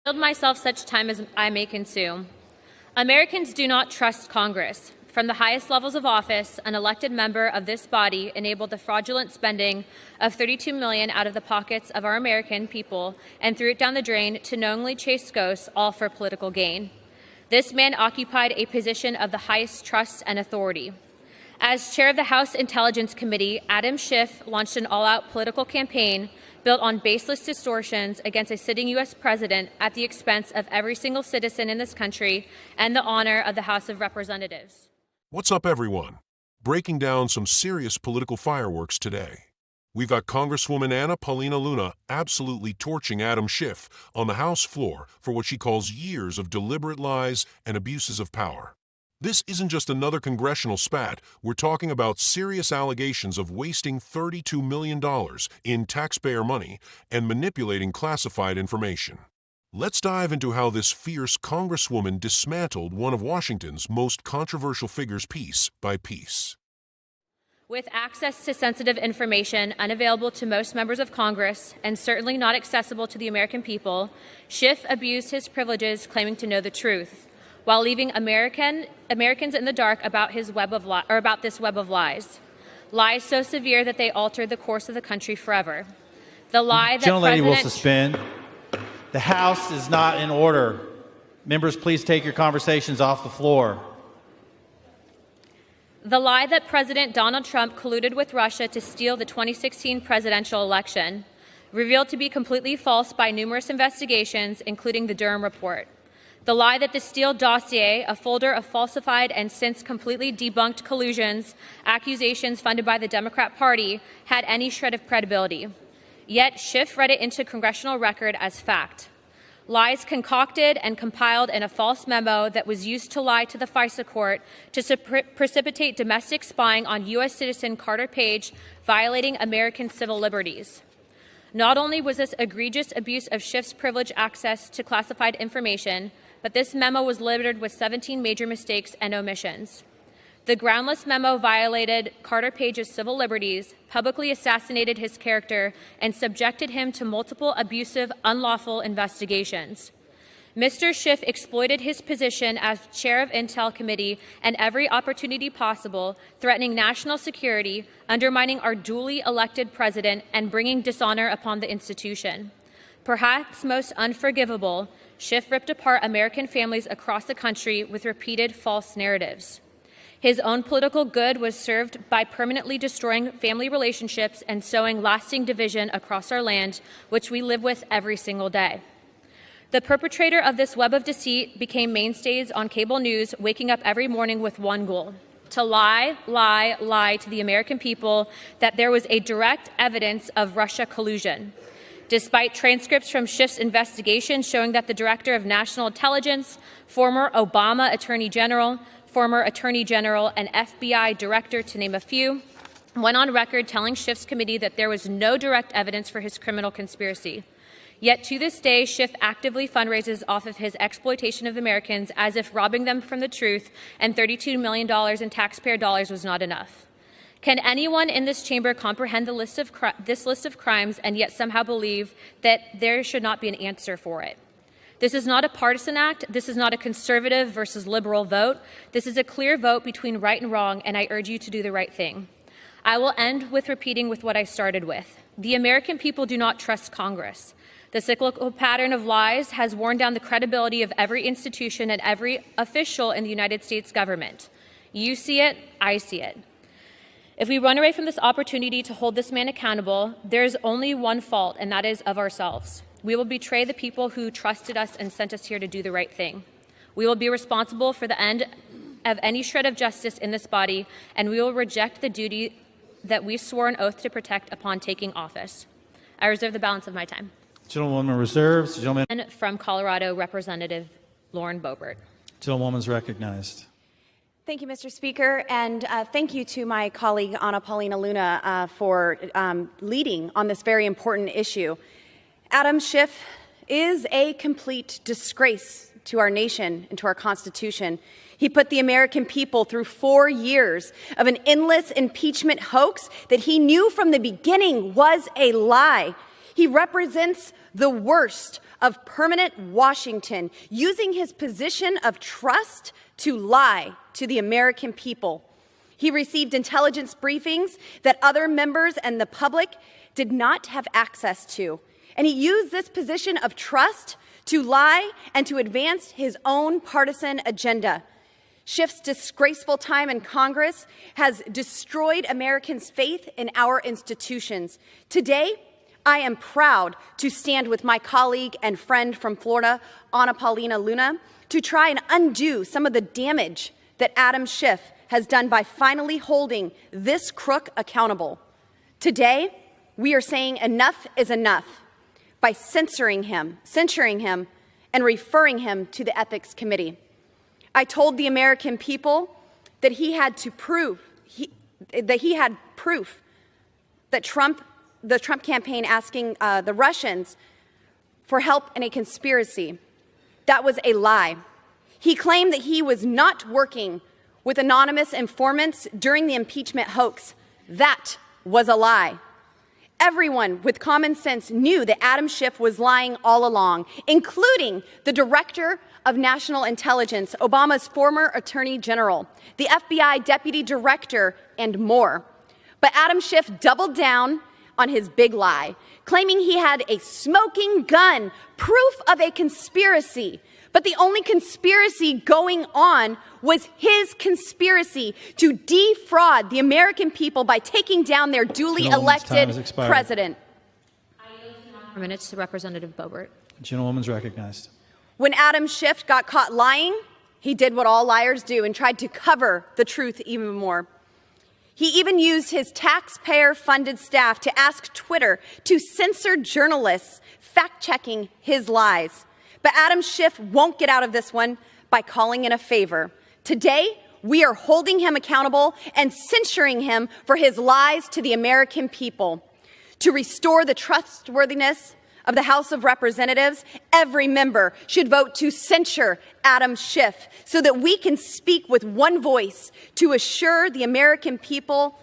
Yield myself such time as I may consume. Americans do not trust Congress. From the highest levels of office, an elected member of this body enabled the fraudulent spending of $32 million out of the pockets of our American people and threw it down the drain to knowingly chase ghosts, all for political gain. This man occupied a position of the highest trust and authority. As chair of the House Intelligence Committee, Adam Schiff launched an all-out political campaign built on baseless distortions against a sitting U.S. president at the expense of every single citizen in this country and the honor of the House of Representatives. What's up, everyone? Breaking down some serious political fireworks today. We've got Congresswoman Anna Paulina Luna absolutely torching Adam Schiff on the House floor for what she calls years of deliberate lies and abuses of power. This isn't just another congressional spat. We're talking about serious allegations of wasting $32 million in taxpayer money and manipulating classified information. Let's dive into how this fierce Congresswoman dismantled one of Washington's most controversial figures piece by piece. With access to sensitive information unavailable to most members of Congress and certainly not accessible to the American people, Schiff abused his privileges claiming to know the truth, while leaving Americans in the dark about this web of lies. Lies so severe that they altered the course of the country forever. The lie that Gentlelady will suspend. The House is not in order. Members, please take your conversations off the floor. The lie that President Donald Trump colluded with Russia to steal the 2016 presidential election, revealed to be completely false by numerous investigations, including the Durham report. The lie that the Steele dossier, a folder of falsified and since completely debunked collusions, accusations funded by the Democrat Party, had any shred of credibility. Yet Schiff read it into congressional record as fact. Lies concocted and compiled in a false memo that was used to lie to the FISA court to precipitate domestic spying on U.S. citizen Carter Page, violating American civil liberties. Not only was this egregious abuse of Schiff's privileged access to classified information, but this memo was littered with 17 major mistakes and omissions. The groundless memo violated Carter Page's civil liberties, publicly assassinated his character, and subjected him to multiple abusive, unlawful investigations. Mr. Schiff exploited his position as chair of Intel Committee and every opportunity possible, threatening national security, undermining our duly elected president, and bringing dishonor upon the institution. Perhaps most unforgivable, Schiff ripped apart American families across the country with repeated false narratives. His own political good was served by permanently destroying family relationships and sowing lasting division across our land, which we live with every single day. The perpetrator of this web of deceit became mainstays on cable news, waking up every morning with one goal: to lie to the American people that there was a direct evidence of Russia collusion. Despite transcripts from Schiff's investigation showing that the Director of National Intelligence, former Obama Attorney General, and FBI Director, to name a few, went on record telling Schiff's committee that there was no direct evidence for his criminal conspiracy. Yet to this day, Schiff actively fundraises off of his exploitation of Americans as if robbing them from the truth and $32 million in taxpayer dollars was not enough. Can anyone in this chamber comprehend this list of crimes and yet somehow believe that there should not be an answer for it? This is not a partisan act. This is not a conservative versus liberal vote. This is a clear vote between right and wrong, and I urge you to do the right thing. I will end with repeating with what I started with. The American people do not trust Congress. The cyclical pattern of lies has worn down the credibility of every institution and every official in the United States government. You see it, I see it. If we run away from this opportunity to hold this man accountable, there is only one fault, and that is of ourselves. We will betray the people who trusted us and sent us here to do the right thing. We will be responsible for the end of any shred of justice in this body, and we will reject the duty that we swore an oath to protect upon taking office. I reserve the balance of my time. Gentlewoman reserves. Gentleman. And from Colorado, Representative Lauren Boebert. Gentlewoman's recognized. Thank you, Mr. Speaker, and thank you to my colleague Anna Paulina Luna for leading on this very important issue. Adam Schiff is a complete disgrace to our nation and to our Constitution. He put the American people through 4 years of an endless impeachment hoax that he knew from the beginning was a lie. He represents the worst of permanent Washington, using his position of trust to lie to the American people. He received intelligence briefings that other members and the public did not have access to. And he used this position of trust to lie and to advance his own partisan agenda. Schiff's disgraceful time in Congress has destroyed Americans' faith in our institutions. Today, I am proud to stand with my colleague and friend from Florida, Anna Paulina Luna, to try and undo some of the damage that Adam Schiff has done by finally holding this crook accountable. Today, we are saying enough is enough by censoring him, and referring him to the Ethics Committee. I told the American people that he had proof that the Trump campaign asking the Russians for help in a conspiracy. That was a lie. He claimed that he was not working with anonymous informants during the impeachment hoax. That was a lie. Everyone with common sense knew that Adam Schiff was lying all along, including the Director of National Intelligence, Obama's former Attorney General, the FBI Deputy Director, and more. But Adam Schiff doubled down on his big lie, claiming he had a smoking gun, proof of a conspiracy. But the only conspiracy going on was his conspiracy to defraud the American people by taking down their duly elected president. I yield 2 minutes to Representative Boebert. The gentlewoman's recognized. When Adam Schiff got caught lying, he did what all liars do and tried to cover the truth even more. He even used his taxpayer-funded staff to ask Twitter to censor journalists fact-checking his lies. But Adam Schiff won't get out of this one by calling in a favor. Today, we are holding him accountable and censuring him for his lies to the American people. To restore the trustworthiness of the House of Representatives, every member should vote to censure Adam Schiff so that we can speak with one voice to assure the American people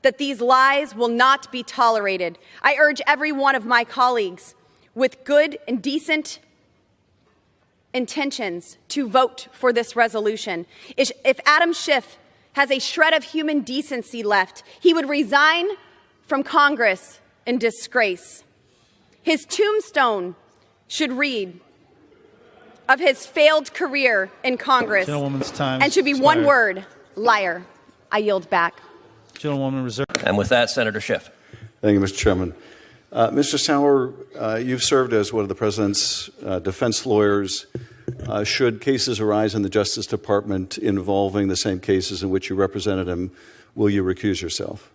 that these lies will not be tolerated. I urge every one of my colleagues with good and decent intentions to vote for this resolution. If Adam Schiff has a shred of human decency left, he would resign from Congress in disgrace. His tombstone should read of his failed career in Congress and should be one word: liar. I yield back. Gentlewoman reserved. And with that, Senator Schiff. Thank you, Mr. Chairman. Mr. Sauer, you've served as one of the President's defense lawyers. Should cases arise in the Justice Department involving the same cases in which you represented him, will you recuse yourself?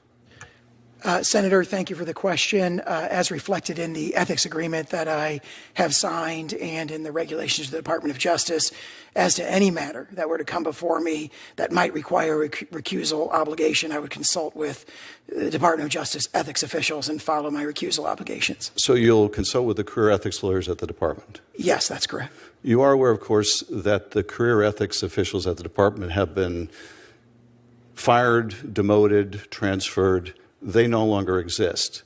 Senator, thank you for the question. As reflected in the ethics agreement that I have signed and in the regulations of the Department of Justice, as to any matter that were to come before me that might require a recusal obligation, I would consult with the Department of Justice ethics officials and follow my recusal obligations. So you'll consult with the career ethics lawyers at the department? Yes, that's correct. You are aware, of course, that the career ethics officials at the department have been fired, demoted, transferred. They no longer exist.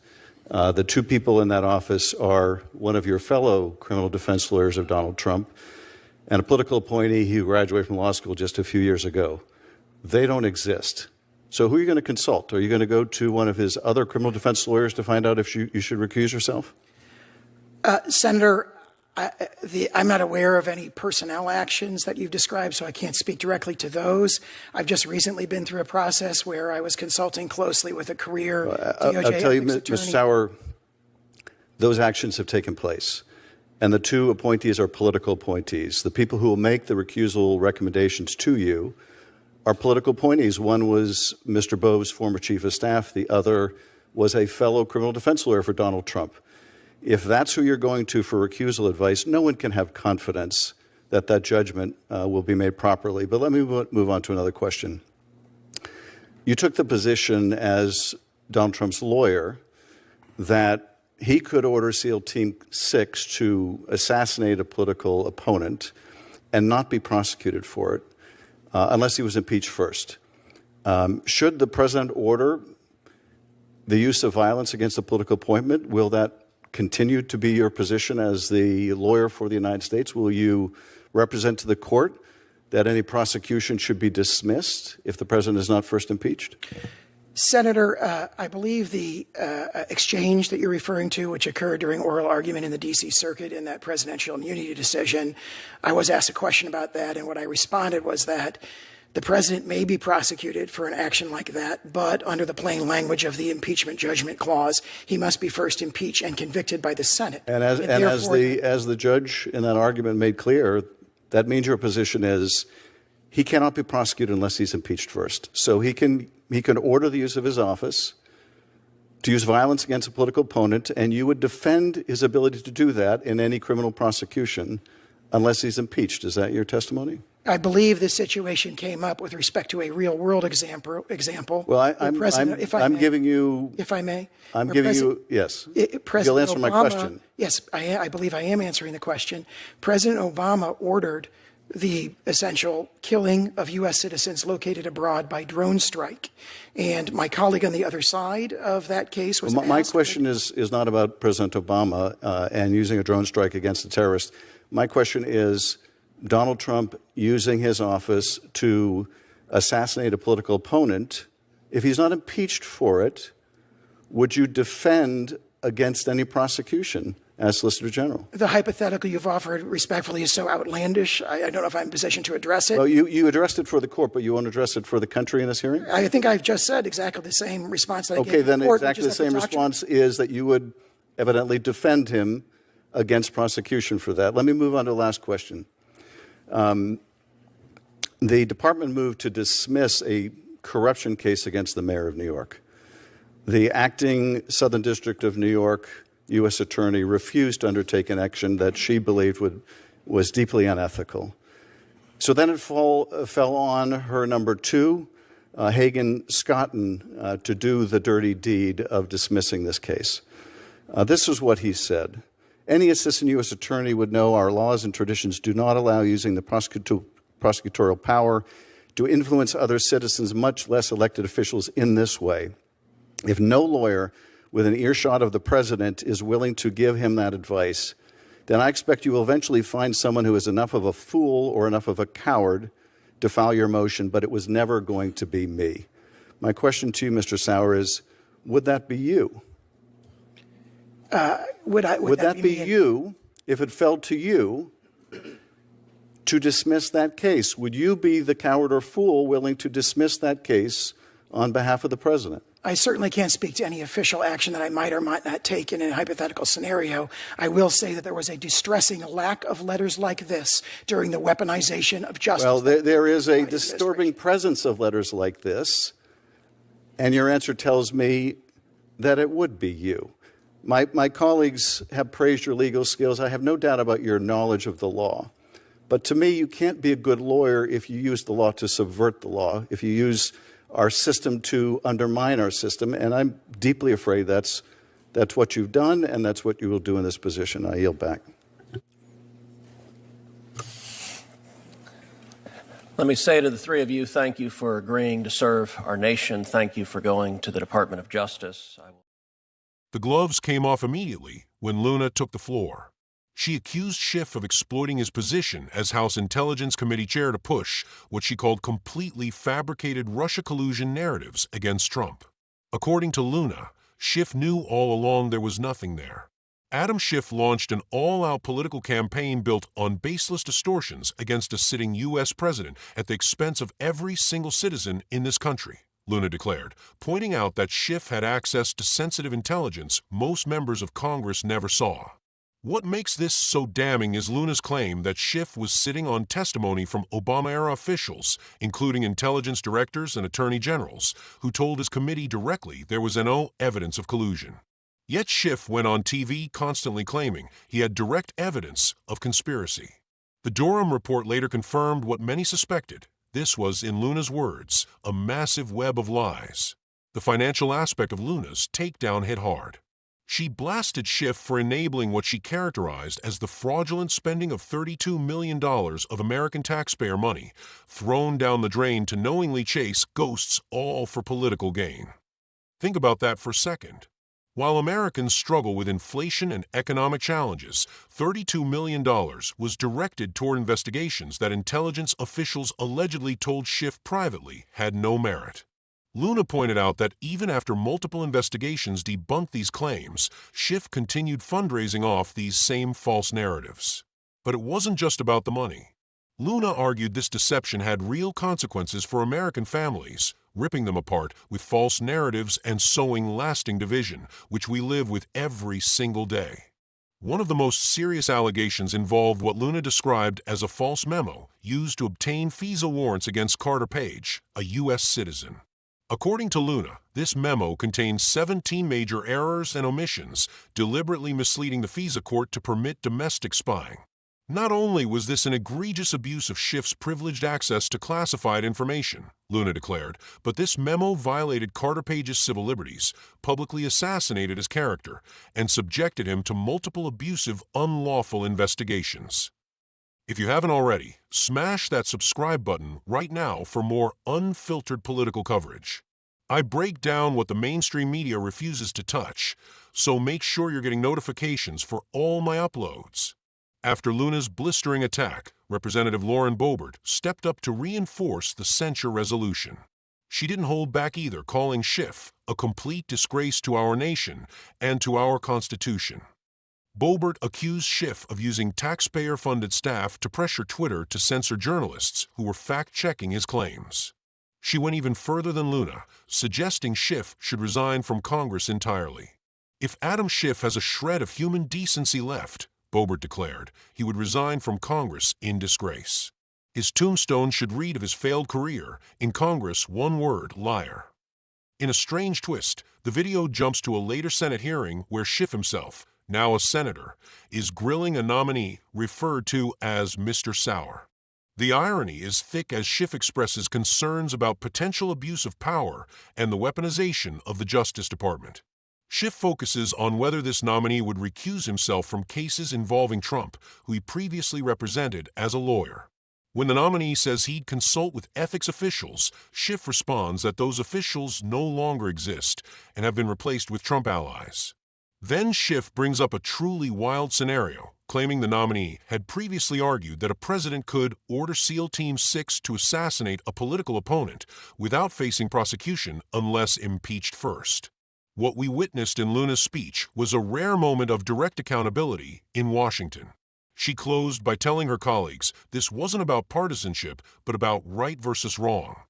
The two people in that office are one of your fellow criminal defense lawyers of Donald Trump and a political appointee who graduated from law school just a few years ago. They don't exist. So who are you going to consult? Are you going to go to one of his other criminal defense lawyers to find out if you should recuse yourself? Senator, I'm not aware of any personnel actions that you've described, so I can't speak directly to those. I've just recently been through a process where I was consulting closely with a career DOJ I'll tell you, attorney. Mr. Sauer, those actions have taken place. And the two appointees are political appointees. The people who will make the recusal recommendations to you are political appointees. One was Mr. Bove's former chief of staff. The other was a fellow criminal defense lawyer for Donald Trump. If that's who you're going to for recusal advice, no one can have confidence that that judgment will be made properly. But let me move on to another question. You took the position as Donald Trump's lawyer that he could order SEAL Team 6 to assassinate a political opponent and not be prosecuted for it unless he was impeached first. Should the president order the use of violence against a political appointment, will that continue to be your position as the lawyer for the United States? Will you represent to the court that any prosecution should be dismissed if the president is not first impeached? Senator, I believe the exchange that you're referring to, which occurred during oral argument in the D.C. Circuit in that presidential immunity decision, I was asked a question about that, and what I responded was that the president may be prosecuted for an action like that, but under the plain language of the impeachment judgment clause, he must be first impeached and convicted by the Senate. And as the judge in that argument made clear, that means your position is he cannot be prosecuted unless he's impeached first. So he can order the use of his office to use violence against a political opponent, and you would defend his ability to do that in any criminal prosecution unless he's impeached. Is that your testimony? I believe this situation came up with respect to a real-world example. Well, I'm giving you... If I may? I'm giving you... Yes. You'll answer my question. Yes, I believe I am answering the question. President Obama ordered the essential killing of U.S. citizens located abroad by drone strike. And my colleague on the other side of that case was My question is not about President Obama and using a drone strike against a terrorist. My question is Donald Trump using his office to assassinate a political opponent. If he's not impeached for it, would you defend against any prosecution as Solicitor General? The hypothetical you've offered respectfully is so outlandish, I don't know if I'm in a position to address it. Well, you addressed it for the court, but you won't address it for the country in this hearing? I think I've just said exactly the same response that I gave Okay, then the court, exactly the same response is that you would evidently defend him against prosecution for that. Let me move on to the last question. The department moved to dismiss a corruption case against the mayor of New York. The acting Southern District of New York U.S. attorney refused to undertake an action that she believed was deeply unethical. So then it fell on her number two, Hagen Scotton, to do the dirty deed of dismissing this case. This is what he said. Any assistant U.S. attorney would know our laws and traditions do not allow using the prosecutorial power to influence other citizens, much less elected officials, in this way. If no lawyer with an earshot of the president is willing to give him that advice, then I expect you will eventually find someone who is enough of a fool or enough of a coward to file your motion, but it was never going to be me. My question to you, Mr. Sauer, is, would that be you? Would that be you if it fell to you to dismiss that case? Would you be the coward or fool willing to dismiss that case on behalf of the president? I certainly can't speak to any official action that I might or might not take in a hypothetical scenario. I will say that there was a distressing lack of letters like this during the weaponization of justice. Well, there is a disturbing presence of letters like this, and your answer tells me that it would be you. My colleagues have praised your legal skills. I have no doubt about your knowledge of the law. But to me, you can't be a good lawyer if you use the law to subvert the law, if you use our system to undermine our system. And I'm deeply afraid that's what you've done, and that's what you will do in this position. I yield back. Let me say to the three of you, thank you for agreeing to serve our nation. Thank you for going to the Department of Justice. The gloves came off immediately when Luna took the floor. She accused Schiff of exploiting his position as House Intelligence Committee chair to push what she called completely fabricated Russia collusion narratives against Trump. According to Luna, Schiff knew all along there was nothing there. Adam Schiff launched an all-out political campaign built on baseless distortions against a sitting U.S. president at the expense of every single citizen in this country, Luna declared, pointing out that Schiff had access to sensitive intelligence most members of Congress never saw. What makes this so damning is Luna's claim that Schiff was sitting on testimony from Obama-era officials, including intelligence directors and attorney generals, who told his committee directly there was no evidence of collusion. Yet Schiff went on TV constantly claiming he had direct evidence of conspiracy. The Durham report later confirmed what many suspected. This was, in Luna's words, a massive web of lies. The financial aspect of Luna's takedown hit hard. She blasted Schiff for enabling what she characterized as the fraudulent spending of $32 million of American taxpayer money, thrown down the drain to knowingly chase ghosts, all for political gain. Think about that for a second. While Americans struggle with inflation and economic challenges, $32 million was directed toward investigations that intelligence officials allegedly told Schiff privately had no merit. Luna pointed out that even after multiple investigations debunked these claims, Schiff continued fundraising off these same false narratives. But it wasn't just about the money. Luna argued this deception had real consequences for American families, ripping them apart with false narratives and sowing lasting division, which we live with every single day. One of the most serious allegations involved what Luna described as a false memo used to obtain FISA warrants against Carter Page, a U.S. citizen. According to Luna, this memo contained 17 major errors and omissions, deliberately misleading the FISA court to permit domestic spying. Not only was this an egregious abuse of Schiff's privileged access to classified information, Luna declared, but this memo violated Carter Page's civil liberties, publicly assassinated his character, and subjected him to multiple abusive, unlawful investigations. If you haven't already, smash that subscribe button right now for more unfiltered political coverage. I break down what the mainstream media refuses to touch, so make sure you're getting notifications for all my uploads. After Luna's blistering attack, Representative Lauren Boebert stepped up to reinforce the censure resolution. She didn't hold back either, calling Schiff a complete disgrace to our nation and to our Constitution. Boebert accused Schiff of using taxpayer-funded staff to pressure Twitter to censor journalists who were fact-checking his claims. She went even further than Luna, suggesting Schiff should resign from Congress entirely. If Adam Schiff has a shred of human decency left, Boebert declared, he would resign from Congress in disgrace. His tombstone should read of his failed career, in Congress, one word, liar. In a strange twist, the video jumps to a later Senate hearing where Schiff himself, now a senator, is grilling a nominee referred to as Mr. Sour. The irony is thick as Schiff expresses concerns about potential abuse of power and the weaponization of the Justice Department. Schiff focuses on whether this nominee would recuse himself from cases involving Trump, who he previously represented as a lawyer. When the nominee says he'd consult with ethics officials, Schiff responds that those officials no longer exist and have been replaced with Trump allies. Then Schiff brings up a truly wild scenario, claiming the nominee had previously argued that a president could order SEAL Team 6 to assassinate a political opponent without facing prosecution unless impeached first. What we witnessed in Luna's speech was a rare moment of direct accountability in Washington. She closed by telling her colleagues this wasn't about partisanship, but about right versus wrong.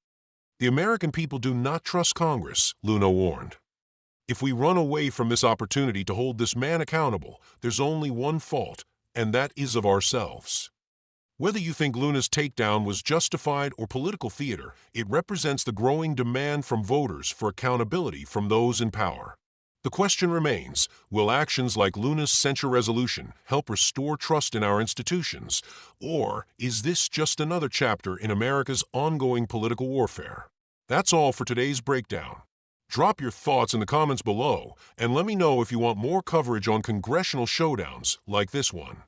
The American people do not trust Congress, Luna warned. If we run away from this opportunity to hold this man accountable, there's only one fault, and that is of ourselves. Whether you think Luna's takedown was justified or political theater, it represents the growing demand from voters for accountability from those in power. The question remains, will actions like Luna's censure resolution help restore trust in our institutions, or is this just another chapter in America's ongoing political warfare? That's all for today's breakdown. Drop your thoughts in the comments below, and let me know if you want more coverage on congressional showdowns like this one.